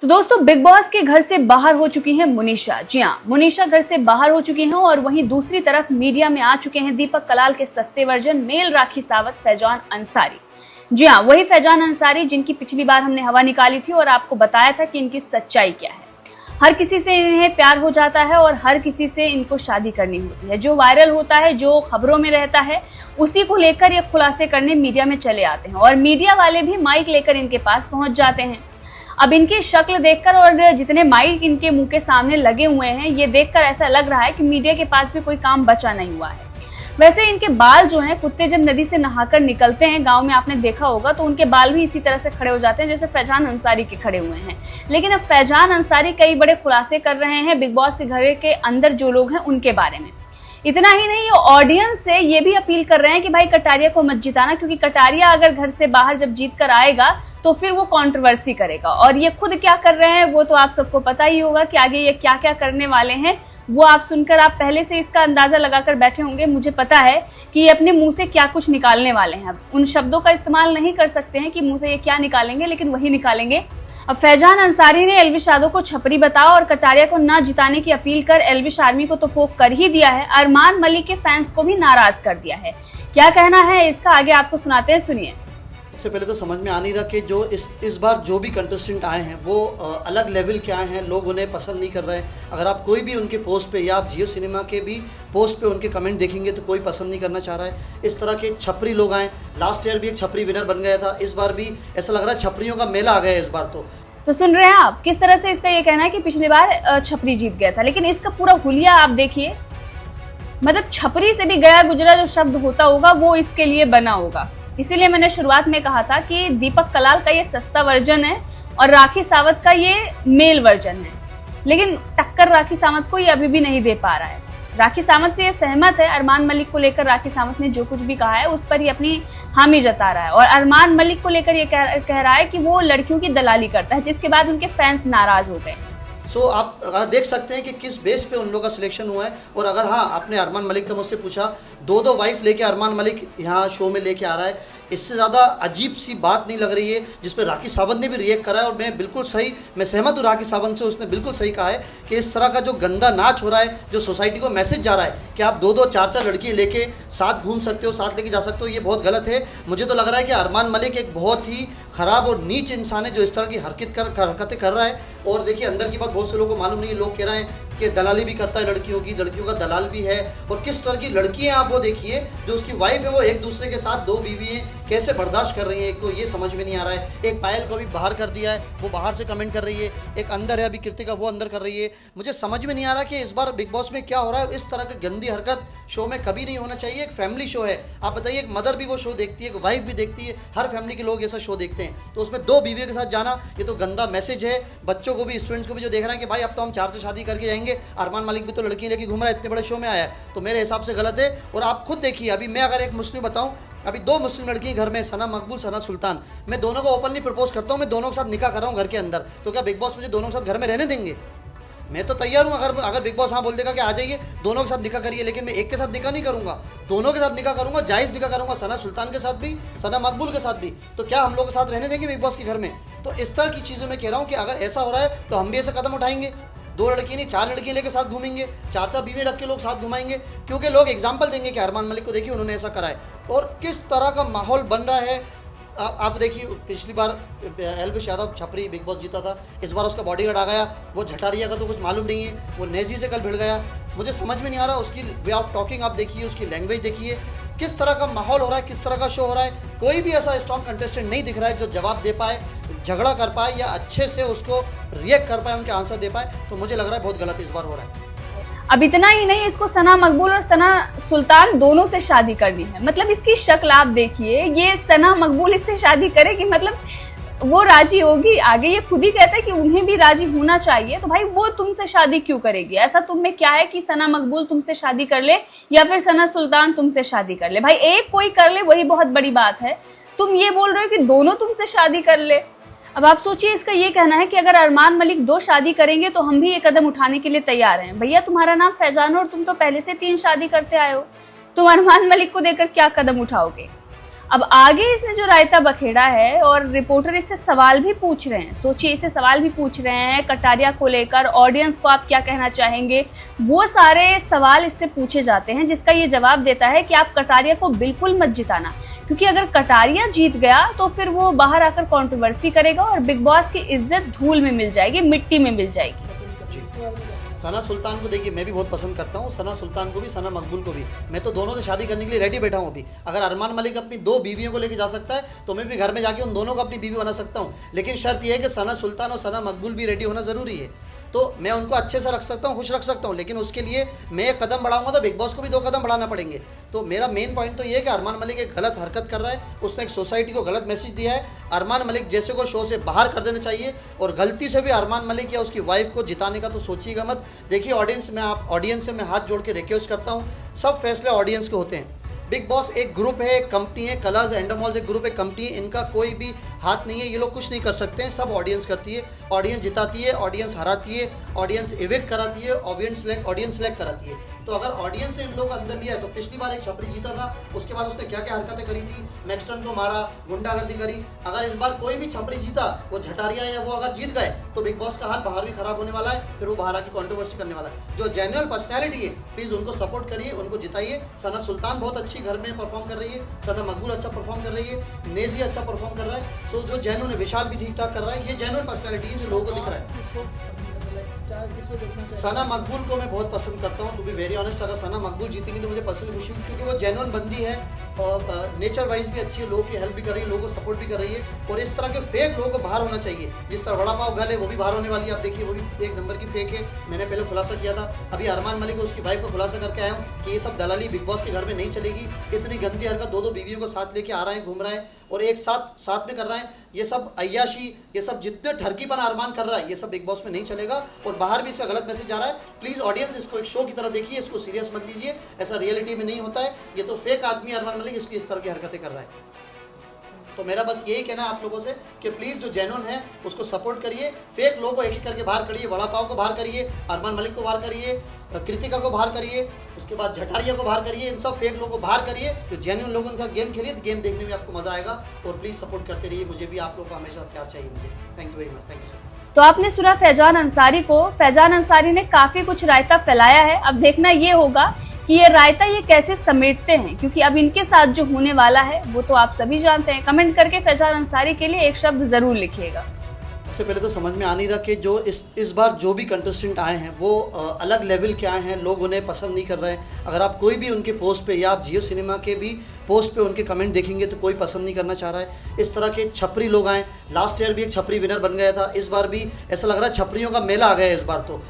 तो दोस्तों, big boss के घर से बाहर हो चुकी हैं मुनीषा। जी हाँ, मुनीषा घर से बाहर हो चुकी हैं और वहीं दूसरी तरफ मीडिया में आ चुके हैं दीपक कलाल के सस्ते वर्जन मेल राखी सावंत फैजान अंसारी। जी हाँ, वही फैजान अंसारी जिनकी पिछली बार हमने हवा निकाली थी और आपको बताया था कि इनकी सच्चाई क्या है। हर किसी से इन्हें प्यार हो जाता है और हर किसी से इनको शादी करनी होती है। जो वायरल होता है, जो खबरों में रहता है, उसी को लेकर ये खुलासे करने मीडिया में चले आते हैं और मीडिया वाले भी माइक लेकर इनके पास पहुंच जाते हैं। अब इनकी शक्ल देखकर और जितने माइक इनके मुंह के सामने लगे हुए हैं, ये देखकर ऐसा लग रहा है कि मीडिया के पास भी कोई काम बचा नहीं हुआ है। वैसे इनके बाल जो हैं, कुत्ते जब नदी से नहाकर निकलते हैं, गांव में आपने देखा होगा, तो उनके बाल भी इसी तरह से खड़े हो जाते हैं जैसे फैजान अंसारी के खड़े हुए हैं। लेकिन अब फैजान अंसारी कई बड़े खुलासे कर रहे हैं बिग बॉस के घर के अंदर जो लोग हैं उनके बारे में। इतना ही नहीं, ऑडियंस से ये भी अपील कर रहे हैं कि भाई कटारिया को मत जिताना, क्योंकि कटारिया अगर घर से बाहर जब जीत कर आएगा तो फिर वो कंट्रोवर्सी करेगा। और ये खुद क्या कर रहे हैं वो तो आप सबको पता ही होगा कि आगे ये क्या क्या करने वाले हैं। वो आप सुनकर आप पहले से इसका अंदाजा लगाकर बैठे होंगे। मुझे पता है कि ये अपने मुंह से क्या कुछ निकालने वाले हैं। अब उन शब्दों का इस्तेमाल नहीं कर सकते हैं कि मुंह से ये क्या निकालेंगे, लेकिन वही निकालेंगे। अब फैजान अंसारी ने एल्विश यादव को छपरी बताओ और कटारिया को ना जिताने की अपील कर एल्विश आर्मी को तो पोक कर ही दिया है, अरमान मलिक के फैंस को भी नाराज कर दिया है। क्या कहना है इसका, आगे आपको सुनाते हैं, सुनिए। सबसे पहले तो समझ में आ नहीं रहा कि जो इस बार जो भी कंटेस्टेंट आए हैं वो अलग लेवल के आए हैं। लोग उन्हें पसंद नहीं कर रहे हैं। अगर आप कोई भी उनके पोस्ट पे या आप जियो सिनेमा के भी पोस्ट पे उनके कमेंट देखेंगे तो कोई पसंद नहीं करना चाह रहा है। इस तरह के छपरी लोग आए। लास्ट ईयर भी एक छपरी विनर बन गया था, इस बार भी ऐसा लग रहा है छपरियों का मेला आ गया है इस बार। तो सुन रहे हैं आप किस तरह से इसका ये कहना है कि पिछली बार छपरी जीत गया था, लेकिन इसका पूरा हुलिया आप देखिए। मतलब छपरी से भी गया गुजरा जो शब्द होता होगा वो इसके लिए बना होगा। इसीलिए मैंने शुरुआत में कहा था कि दीपक कलाल का ये सस्ता वर्जन है और राखी सावंत का ये मेल वर्जन है, लेकिन टक्कर राखी सावंत को ये अभी भी नहीं दे पा रहा है। राखी सावंत से ये सहमत है। अरमान मलिक को लेकर राखी सावंत ने जो कुछ भी कहा है उस पर ही अपनी हामी जता रहा है और अरमान मलिक को लेकर ये कह रहा है कि वो लड़कियों की दलाली करता है, जिसके बाद उनके फैंस नाराज हो गए। आप अगर देख सकते हैं कि किस बेस पे उन लोगों का सिलेक्शन हुआ है। और अगर हाँ, आपने अरमान मलिक का मुझसे पूछा, दो वाइफ लेके अरमान मलिक यहाँ शो में लेके आ रहा है, इससे ज़्यादा अजीब सी बात नहीं लग रही है। जिस पर राखी सावंत ने भी रिएक्ट करा है और मैं बिल्कुल सही, मैं सहमत हूँ राखी सावंत से। उसने बिल्कुल सही कहा है कि इस तरह का जो गंदा नाच हो रहा है, जो सोसाइटी को मैसेज जा रहा है कि आप दो चार लड़कियाँ लेके साथ घूम सकते हो, साथ लेके जा सकते हो, ये बहुत गलत है। मुझे तो लग रहा है कि अरमान मलिक एक बहुत ही ख़राब और नीच इंसान है जो इस तरह की हरकतें कर रहा है। और देखिए, अंदर की बात बहुत से लोगों को मालूम नहीं है। लोग कह रहे हैं कि दलाली भी करता है लड़कियों का दलाल भी है। और किस तरह की लड़कियां आप वो देखिए, जो उसकी वाइफ है वो एक दूसरे के साथ दो बीवी हैं, कैसे बर्दाश्त कर रही है। एक को ये समझ में नहीं आ रहा है। एक पायल को भी बाहर कर दिया है, वो बाहर से कमेंट कर रही है। एक अंदर है अभी कृतिका, वो अंदर कर रही है। मुझे समझ में नहीं आ रहा कि इस बार बिग बॉस में क्या हो रहा है। इस तरह की गंदी हरकत शो में कभी नहीं होना चाहिए। एक फैमिली शो है, आप बताइए, एक मदर भी वो शो देखती है, एक वाइफ भी देखती है, हर फैमिली के लोग ऐसा शो देखते हैं। तो उसमें दो बीवियों के साथ जाना, ये तो गंदा मैसेज है। बच्चों को भी, स्टूडेंट्स को भी जो देख रहे हैं कि भाई अब तो हम 4 से शादी करके जाएंगे, अरमान मलिक भी तो लड़की लेके घूम रहा है, इतने बड़े शो में आया है, तो मेरे हिसाब से गलत है। और आप खुद देखिए, अभी मैं अगर एक मुस्लिम बताऊं, अभी 2 मुस्लिम लड़की घर में, सना मकबूल, सना सुल्तान, मैं दोनों को ओपनली प्रपोज करता हूं, मैं दोनों के साथ निकाह कर रहा हूं घर के अंदर, तो क्या बिग बॉस मुझे दोनों के साथ घर में रहने देंगे? मैं तो तैयार हूं। अगर बिग बॉस हाँ बोल देगा कि आ जाइए, दोनों के साथ निकाह करिए, लेकिन मैं एक के साथ निकाह नहीं करूंगा, दोनों के साथ निकाह करूंगा, जायज़ निकाह करूंगा, सना सुल्तान के साथ भी, सना मकबूल के साथ भी। तो क्या हम लोग के साथ रहने देंगे बिग बॉस के घर में? तो इस तरह की चीज़ें मैं कह रहा हूँ कि अगर ऐसा हो रहा है तो हम भी ऐसा कदम उठाएंगे। 2 लड़की नहीं, 4 लड़कियाँ लेके साथ घूमेंगे, 4 बीवी रख के लोग साथ घुमाएंगे, क्योंकि लोग एग्जाम्पल देंगे कि अरमान मलिक को देखिए उन्होंने ऐसा करा है। और किस तरह का माहौल बन रहा है आप देखिए। पिछली बार एल्विश यादव छपरी बिग बॉस जीता था, इस बार उसका बॉडीगार्ड आ गया, वो झटारिया का तो कुछ मालूम नहीं है, वो नेजी से कल भिड़ गया। मुझे समझ में नहीं आ रहा। उसकी वे ऑफ टॉकिंग आप देखिए, उसकी लैंग्वेज देखिए, किस तरह का माहौल हो रहा है, किस तरह का शो हो रहा है। कोई भी ऐसा स्ट्रॉन्ग कंटेस्टेंट नहीं दिख रहा है जो जवाब दे पाए, झगड़ा कर पाए या अच्छे से उसको रिएक्ट कर पाए, उनके आंसर दे पाए। तो मुझे लग रहा है बहुत गलत इस बार हो रहा है। अब इतना ही नहीं, इसको सना मकबूल और सना सुल्तान दोनों से शादी करनी है। मतलब इसकी शक्ल आप देखिए, ये सना मकबूल इससे शादी करेगी, मतलब वो राजी होगी? आगे ये खुद ही कहता है कि उन्हें भी राजी होना चाहिए, तो भाई वो तुमसे शादी क्यों करेगी? ऐसा तुम में क्या है कि सना मकबूल तुमसे शादी कर ले या फिर सना सुल्तान तुमसे शादी कर ले? भाई एक कोई कर ले वही बहुत बड़ी बात है। तुम ये बोल रहे हो कि दोनों तुमसे शादी कर ले। अब आप सोचिए, इसका ये कहना है कि अगर अरमान मलिक 2 शादी करेंगे तो हम भी ये कदम उठाने के लिए तैयार हैं। भैया, तुम्हारा नाम फैजान और तुम तो पहले से 3 शादी करते आए हो, तुम अरमान मलिक को देकर क्या कदम उठाओगे? अब आगे इसने जो रायता बखेड़ा है और रिपोर्टर इससे सवाल भी पूछ रहे हैं, सोचिए इसे सवाल भी पूछ रहे हैं कटारिया को लेकर, ऑडियंस को आप क्या कहना चाहेंगे, वो सारे सवाल इससे पूछे जाते हैं, जिसका ये जवाब देता है कि आप कटारिया को बिल्कुल मत जिताना, क्योंकि अगर कटारिया जीत गया तो फिर वो बाहर आकर कंट्रोवर्सी करेगा और बिग बॉस की इज्जत धूल में मिल जाएगी, मिट्टी में मिल जाएगी। सना सुल्तान को देखिए मैं भी बहुत पसंद करता हूँ, सना सुल्तान को भी, सना मकबूल को भी। मैं तो दोनों से शादी करने के लिए रेडी बैठा हूँ अभी। अगर अरमान मलिक अपनी 2 बीवियों को लेके जा सकता है तो मैं भी घर में जाके उन दोनों को अपनी बीवी बना सकता हूँ, लेकिन शर्त यह है कि सना सुल्तान और सना मकबूल भी रेडी होना ज़रूरी है। तो मैं उनको अच्छे से रख सकता हूँ, खुश रख सकता हूँ, लेकिन उसके लिए मैं एक कदम बढ़ाऊंगा तो बिग बॉस को भी 2 कदम बढ़ाना पड़ेंगे। तो मेरा मेन पॉइंट तो ये है कि अरमान मलिक एक गलत हरकत कर रहा है, उसने एक सोसाइटी को गलत मैसेज दिया है। अरमान मलिक जैसे को शो से बाहर कर देना चाहिए, और गलती से भी अरमान मलिक या उसकी वाइफ को जिताने का तो सोचिएगा मत। देखिए ऑडियंस से मैं हाथ जोड़ के रिक्वेस्ट करता हूँ, सब फैसले ऑडियंस के होते हैं। बिग बॉस एक ग्रुप है, एक कंपनी है, कलर्स एंडोमॉल्स एक ग्रुप है, कंपनी है, इनका कोई भी हाथ नहीं है, ये लोग कुछ नहीं कर सकते हैं, सब ऑडियंस करती है। ऑडियंस जिताती है, ऑडियंस हराती है, ऑडियंस इविक्ट कराती है, ऑडियंस सेलेक्ट कराती है। तो अगर ऑडियंस ने इन लोग अंदर लिया है, तो पिछली बार एक छपरी जीता था, उसके बाद उसने क्या क्या हरकतें करी थी, मैक्सटन को मारा, गुंडागर्दी करी। अगर इस बार कोई भी छपरी जीता, वो झटारिया या वो अगर जीत गए, तो बिग बॉस का हाल बाहर भी खराब होने वाला है, फिर वो बाहर आकी कंट्रोवर्सी करने वाला है। जो जेन्युइन पर्सनैलिटी है, प्लीज़ उनको सपोर्ट करिए, उनको जिताइए। सना सुल्तान बहुत अच्छी घर में परफॉर्म कर रही है, सना मकबूल अच्छा परफॉर्म कर रही है, नेजी अच्छा परफॉर्म कर रहा है। सो जो जेन्युइन है, विशाल भी ठीक ठाक कर रहा है, ये जेन्युइन पर्सनैलिटी है जो लोगों को दिख रहा है। सना मकबूल को मैं बहुत पसंद करता हूँ, टू बी वेरी ऑनेस्ट। अगर सना मकबूल जीतेंगी तो मुझे पर्सनली खुशी होगी, क्योंकि वो जेन्युइन बंदी है और नेचर वाइज भी अच्छी है, लोगों की हेल्प भी कर रही है, लोगों को सपोर्ट भी कर रही है। और इस तरह के फेक लोगों को बाहर होना चाहिए। जिस तरह वड़ा पाव गल है वो भी बाहर होने वाली है, आप देखिए वो भी एक नंबर की फेक है। मैंने पहले खुलासा किया था, अभी अरमान मलिक और उसकी वाइफ को खुलासा करके आया हूँ कि ये सब दलाली बिग बॉस के घर में नहीं चलेगी। इतनी गंदी हरकत, 2 बीवियों को साथ लेके आ रहे हैं, घूम रहे हैं और एक साथ में कर रहे हैं, ये सब अय्याशी, ये सब जितने ठरकीपन अरमान कर रहा है, ये सब बिग बॉस में नहीं चलेगा। और बाहर भी इसका गलत मैसेज जा रहा है। प्लीज़ ऑडियंस इसको एक शो की तरह देखिए, इसको सीरियस मत लीजिए, ऐसा रियलिटी में नहीं होता है। ये तो फेक आदमी अरमान मलिक, इसलिए इस तरह की हरकतें कर रहा है। तो मेरा बस यही कहना है आप लोगों से कि प्लीज़ जो जेन्युइन है उसको सपोर्ट करिए, फेक लोगों को एक एक करके बाहर करिए। वड़ा पाव को बाहर करिए, अरमान मलिक को बाहर करिए, कृतिका को बाहर करिए, उसके बाद झटारिया को बाहर करिए, इन सब फेक लोगों को बाहर करिए। जो जेन्युइन लोगों का गेम खेलिए, तो गेम देखने में आपको मज़ा आएगा। और प्लीज़ सपोर्ट करते रहिए, मुझे भी आप लोगों का हमेशा प्यार चाहिए मुझे। Thank you very much, thank you so much. तो आपने सुना फैजान अंसारी को। फैजान अंसारी ने काफी कुछ रायता फैलाया है। अब देखना ये होगा कि ये रायता ये कैसे समेटते हैं, क्योंकि अब इनके साथ जो होने वाला है वो तो आप सभी जानते हैं। कमेंट करके फैजान अंसारी के लिए एक शब्द जरूर लिखिएगा। सबसे पहले तो समझ में आ नहीं रहा कि जो इस बार जो भी कंटेस्टेंट आए हैं वो अलग लेवल के आए हैं, लोग उन्हें पसंद नहीं कर रहे हैं। अगर आप कोई भी उनके पोस्ट पे या आप जियो सिनेमा के भी पोस्ट पे उनके कमेंट देखेंगे तो कोई पसंद नहीं करना चाह रहा है। इस तरह के छपरी लोग आए। लास्ट ईयर भी एक छपरी विनर बन गया था, इस बार भी ऐसा लग रहा है छपरियों का मेला आ गया है इस बार तो।